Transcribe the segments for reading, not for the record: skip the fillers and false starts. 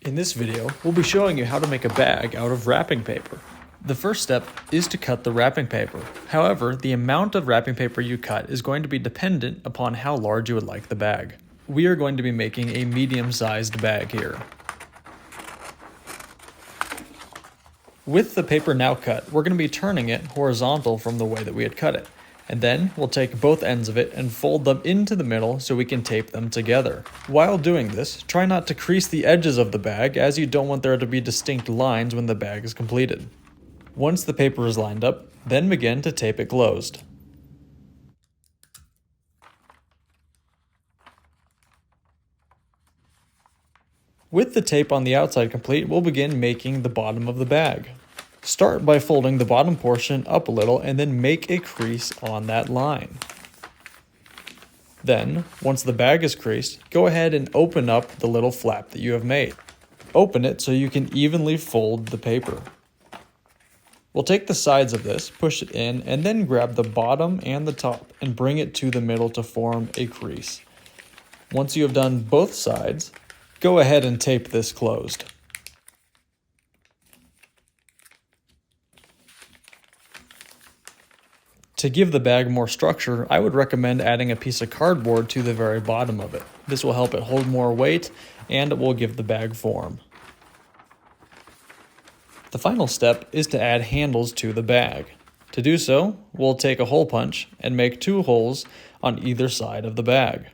In this video, we'll be showing you how to make a bag out of wrapping paper. The first step is to cut the wrapping paper. However, the amount of wrapping paper you cut is going to be dependent upon how large you would like the bag. We are going to be making a medium-sized bag here. With the paper now cut, we're going to be turning it horizontal from the way that we had cut it. And then we'll take both ends of it and fold them into the middle so we can tape them together. While doing this, try not to crease the edges of the bag, as you don't want there to be distinct lines when the bag is completed. Once the paper is lined up, then begin to tape it closed. With the tape on the outside complete, we'll begin making the bottom of the bag. Start by folding the bottom portion up a little and then make a crease on that line. Then, once the bag is creased, go ahead and open up the little flap that you have made. Open it so you can evenly fold the paper. We'll take the sides of this, push it in, and then grab the bottom and the top and bring it to the middle to form a crease. Once you have done both sides, go ahead and tape this closed. To give the bag more structure, I would recommend adding a piece of cardboard to the very bottom of it. This will help it hold more weight and it will give the bag form. The final step is to add handles to the bag. To do so, we'll take a hole punch and make 2 holes on either side of the bag.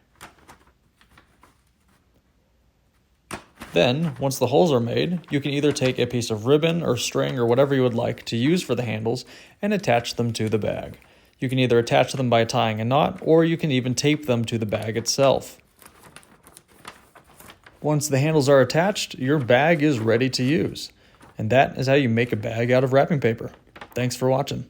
Then, once the holes are made, you can either take a piece of ribbon or string or whatever you would like to use for the handles and attach them to the bag. You can either attach them by tying a knot, or you can even tape them to the bag itself. Once the handles are attached, your bag is ready to use. And that is how you make a bag out of wrapping paper. Thanks for watching.